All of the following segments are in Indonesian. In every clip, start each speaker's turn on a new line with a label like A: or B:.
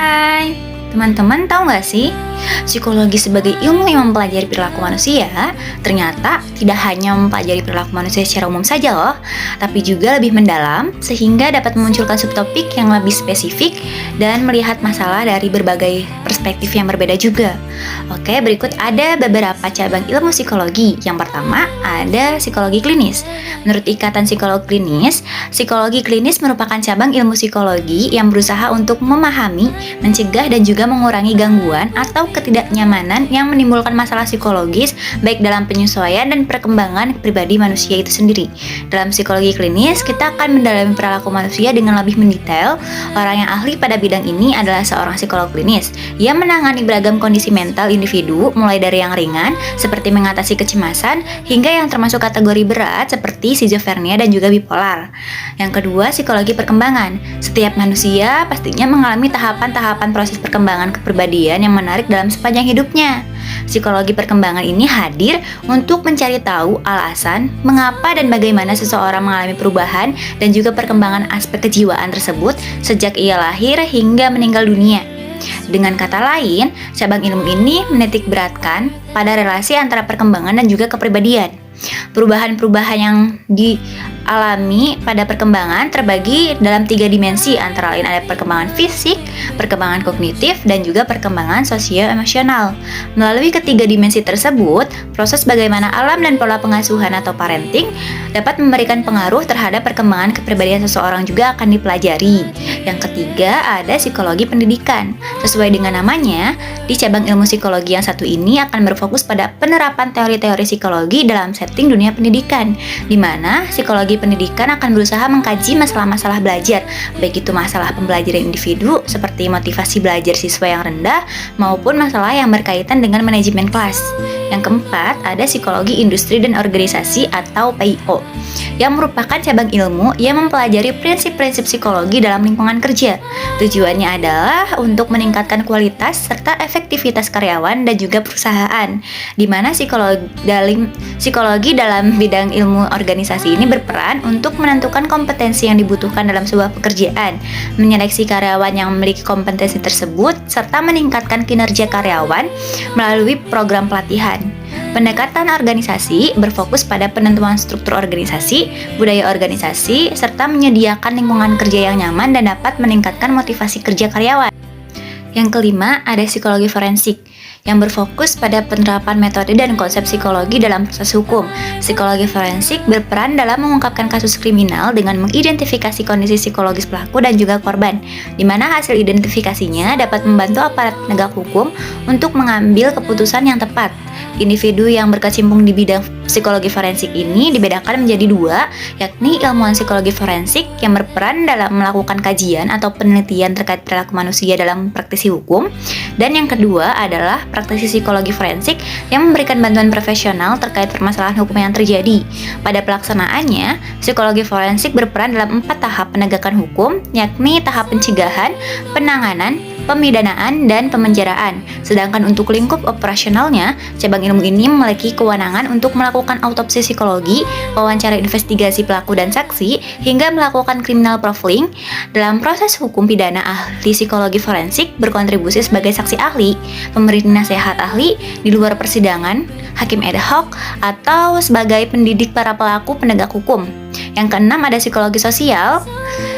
A: Hai, teman-teman tahu nggak sih? Psikologi sebagai ilmu yang mempelajari perilaku manusia ternyata tidak hanya mempelajari perilaku manusia secara umum saja loh, tapi juga lebih mendalam sehingga dapat memunculkan subtopik yang lebih spesifik dan melihat masalah dari berbagai perspektif yang berbeda juga. Oke, berikut ada beberapa cabang ilmu psikologi. Yang pertama ada psikologi klinis. Menurut Ikatan Psikolog Klinis, psikologi klinis merupakan cabang ilmu psikologi yang berusaha untuk memahami, mencegah dan juga mengurangi gangguan atau ketidaknyamanan yang menimbulkan masalah psikologis baik dalam penyesuaian dan perkembangan pribadi manusia itu sendiri. Dalam psikologi klinis, kita akan mendalami perilaku manusia dengan lebih mendetail. Orang yang ahli pada bidang ini adalah seorang psikolog klinis yang menangani beragam kondisi mental individu, mulai dari yang ringan seperti mengatasi kecemasan hingga yang termasuk kategori berat seperti skizofrenia dan juga bipolar. Yang kedua, psikologi perkembangan. Setiap manusia pastinya mengalami tahapan-tahapan proses perkembangan kepribadian yang menarik dalam sepanjang hidupnya. Psikologi perkembangan ini hadir untuk mencari tahu alasan mengapa dan bagaimana seseorang mengalami perubahan dan juga perkembangan aspek kejiwaan tersebut sejak ia lahir hingga meninggal dunia. Dengan kata lain, cabang ilmu ini menitik beratkan pada relasi antara perkembangan dan juga kepribadian. Perubahan-perubahan yang dialami pada perkembangan terbagi dalam 3 dimensi, antara lain ada perkembangan fisik, perkembangan kognitif, dan juga perkembangan sosio-emosional. Melalui ketiga dimensi tersebut, proses bagaimana alam dan pola pengasuhan atau parenting dapat memberikan pengaruh terhadap perkembangan kepribadian seseorang juga akan dipelajari. Yang ketiga ada psikologi pendidikan. Sesuai dengan namanya, di cabang ilmu psikologi yang satu ini akan berfokus pada penerapan teori-teori psikologi dalam setting dunia pendidikan, di mana psikologi pendidikan akan berusaha mengkaji masalah-masalah belajar, baik itu masalah pembelajaran individu seperti motivasi belajar siswa yang rendah maupun masalah yang berkaitan dengan manajemen kelas. Yang keempat ada psikologi industri dan organisasi atau PIO, yang merupakan cabang ilmu yang mempelajari prinsip-prinsip psikologi dalam lingkungan kerja. Tujuannya adalah untuk meningkatkan kualitas serta efektivitas karyawan dan juga perusahaan, di mana psikologi dalam bidang ilmu organisasi ini berperan untuk menentukan kompetensi yang dibutuhkan dalam sebuah pekerjaan, menyeleksi karyawan yang memiliki kompetensi tersebut, serta meningkatkan kinerja karyawan melalui program pelatihan. Pendekatan organisasi berfokus pada penentuan struktur organisasi, budaya organisasi, serta menyediakan lingkungan kerja yang nyaman dan dapat meningkatkan motivasi kerja karyawan. Yang kelima, ada psikologi forensik, yang berfokus pada penerapan metode dan konsep psikologi dalam proses hukum. Psikologi forensik berperan dalam mengungkapkan kasus kriminal dengan mengidentifikasi kondisi psikologis pelaku dan juga korban, di mana hasil identifikasinya dapat membantu aparat penegak hukum untuk mengambil keputusan yang tepat. Individu yang berkecimpung di bidang psikologi forensik ini dibedakan menjadi 2, yakni ilmuwan psikologi forensik yang berperan dalam melakukan kajian atau penelitian terkait perilaku manusia dalam praktisi hukum, dan yang kedua adalah praktisi psikologi forensik yang memberikan bantuan profesional terkait permasalahan hukum yang terjadi. Pada pelaksanaannya, psikologi forensik berperan dalam 4 tahap penegakan hukum, yakni tahap pencegahan, penanganan, pemidanaan, dan pemenjaraan. Sedangkan untuk lingkup operasionalnya, cabang ilmu ini memiliki kewenangan untuk melakukan autopsi psikologi, wawancara investigasi pelaku dan saksi, hingga melakukan criminal profiling. Dalam proses hukum pidana, ahli psikologi forensik berkontribusi sebagai saksi ahli, pemberi nasihat ahli di luar persidangan, hakim ad hoc, atau sebagai pendidik para pelaku penegak hukum. Yang keenam ada psikologi sosial.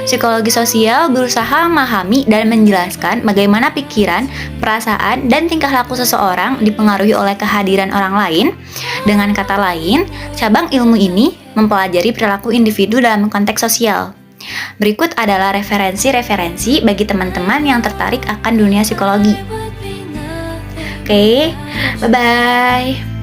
A: Psikologi sosial berusaha memahami dan menjelaskan bagaimana pikiran, perasaan, dan tingkah laku seseorang dipengaruhi oleh kehadiran orang lain. Dengan kata lain, cabang ilmu ini mempelajari perilaku individu dalam konteks sosial. Berikut adalah referensi-referensi bagi teman-teman yang tertarik akan dunia psikologi. Oke, bye-bye.